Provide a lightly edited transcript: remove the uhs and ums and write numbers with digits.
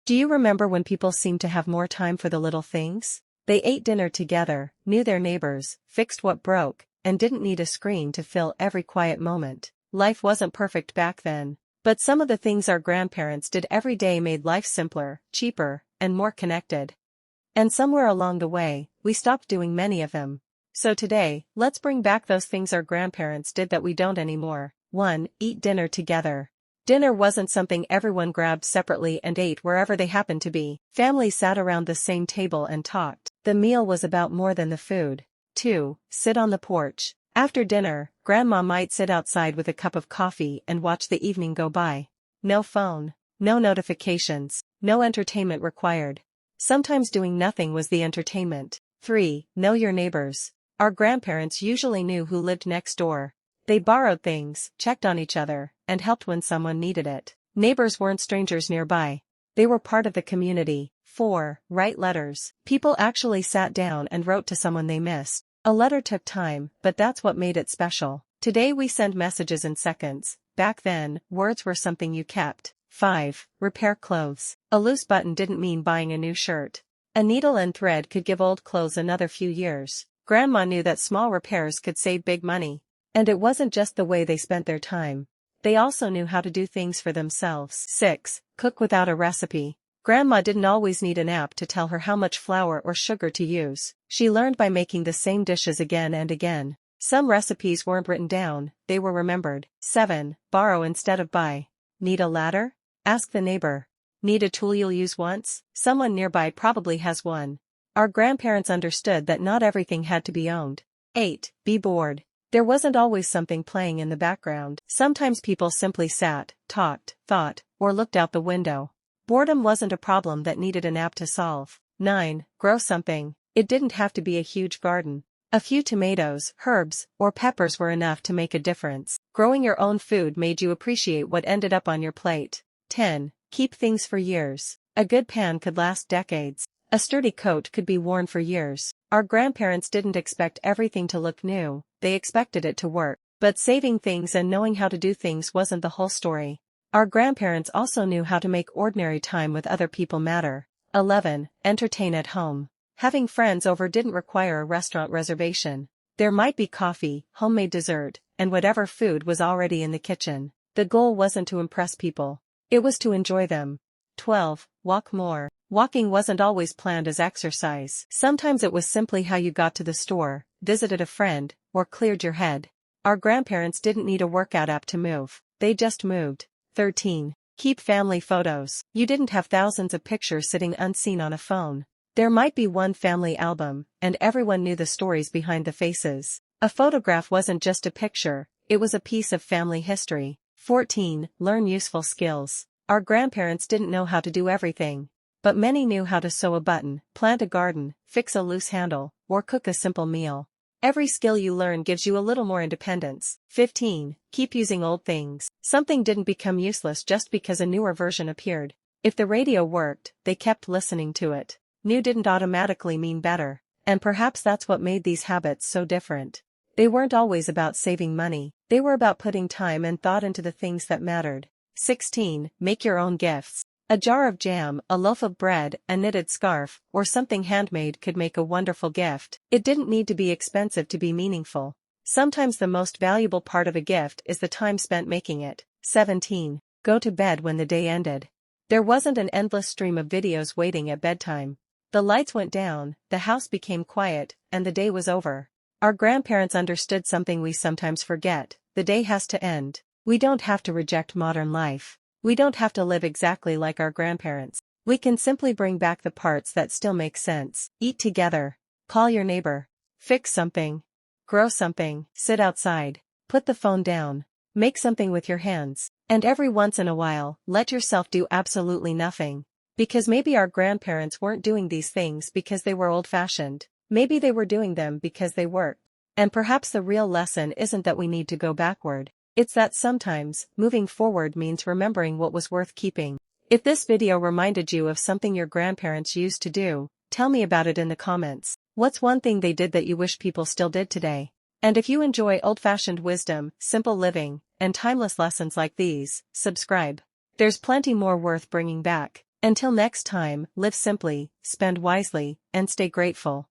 Do you remember when people seemed to have more time for the little things? They ate dinner together, knew their neighbors, fixed what broke, and didn't need a screen to fill every quiet moment. Life wasn't perfect back then, but some of the things our grandparents did every day made life simpler, cheaper, and more connected. And somewhere along the way, we stopped doing many of them. So today, let's bring back those things our grandparents did that we don't anymore. 1. Eat dinner together. Dinner wasn't something everyone grabbed separately and ate wherever they happened to be. Families sat around the same table and talked. The meal was about more than the food. 2. Sit on the porch. After dinner, Grandma might sit outside with a cup of coffee and watch the evening go by. No phone, no notifications, no entertainment required. Sometimes doing nothing was the entertainment. 3. Know your neighbors. Our grandparents usually knew who lived next door. They borrowed things, checked on each other, and helped when someone needed it. Neighbors weren't strangers nearby. They were part of the community. 4. Write letters. People actually sat down and wrote to someone they missed. A letter took time, but that's what made it special. Today we send messages in seconds. Back then, words were something you kept. 5. Repair clothes. A loose button didn't mean buying a new shirt. A needle and thread could give old clothes another few years. Grandma knew that small repairs could save big money. And it wasn't just the way they spent their time. They also knew how to do things for themselves. 6. Cook without a recipe. Grandma didn't always need an app to tell her how much flour or sugar to use. She learned by making the same dishes again and again. Some recipes weren't written down, they were remembered. 7. Borrow instead of buy. Need a ladder? Ask the neighbor. Need a tool you'll use once? Someone nearby probably has one. Our grandparents understood that not everything had to be owned. 8. Be bored. There wasn't always something playing in the background. Sometimes people simply sat, talked, thought, or looked out the window. Boredom wasn't a problem that needed an app to solve. 9. Grow something. It didn't have to be a huge garden. A few tomatoes, herbs, or peppers were enough to make a difference. Growing your own food made you appreciate what ended up on your plate. 10. Keep things for years. A good pan could last decades. A sturdy coat could be worn for years. Our grandparents didn't expect everything to look new, they expected it to work. But saving things and knowing how to do things wasn't the whole story. Our grandparents also knew how to make ordinary time with other people matter. 11. Entertain at home. Having friends over didn't require a restaurant reservation. There might be coffee, homemade dessert, and whatever food was already in the kitchen. The goal wasn't to impress people. It was to enjoy them. 12. Walk more. Walking wasn't always planned as exercise. Sometimes it was simply how you got to the store, visited a friend, or cleared your head. Our grandparents didn't need a workout app to move. They just moved. 13. Keep family photos. You didn't have thousands of pictures sitting unseen on a phone. There might be one family album, and everyone knew the stories behind the faces. A photograph wasn't just a picture, it was a piece of family history. 14. Learn useful skills. Our grandparents didn't know how to do everything. But many knew how to sew a button, plant a garden, fix a loose handle, or cook a simple meal. Every skill you learn gives you a little more independence. 15. Keep using old things. Something didn't become useless just because a newer version appeared. If the radio worked, they kept listening to it. New didn't automatically mean better. And perhaps that's what made these habits so different. They weren't always about saving money. They were about putting time and thought into the things that mattered. 16. Make your own gifts. A jar of jam, a loaf of bread, a knitted scarf, or something handmade could make a wonderful gift. It didn't need to be expensive to be meaningful. Sometimes the most valuable part of a gift is the time spent making it. 17. Go to bed when the day ended. There wasn't an endless stream of videos waiting at bedtime. The lights went down, the house became quiet, and the day was over. Our grandparents understood something we sometimes forget. The day has to end. We don't have to reject modern life. We don't have to live exactly like our grandparents. We can simply bring back the parts that still make sense. Eat together. Call your neighbor. Fix something. Grow something. Sit outside. Put the phone down. Make something with your hands. And every once in a while, let yourself do absolutely nothing. Because maybe our grandparents weren't doing these things because they were old-fashioned. Maybe they were doing them because they worked. And perhaps the real lesson isn't that we need to go backward. It's that sometimes, moving forward means remembering what was worth keeping. If this video reminded you of something your grandparents used to do, tell me about it in the comments. What's one thing they did that you wish people still did today? And if you enjoy old-fashioned wisdom, simple living, and timeless lessons like these, subscribe. There's plenty more worth bringing back. Until next time, live simply, spend wisely, and stay grateful.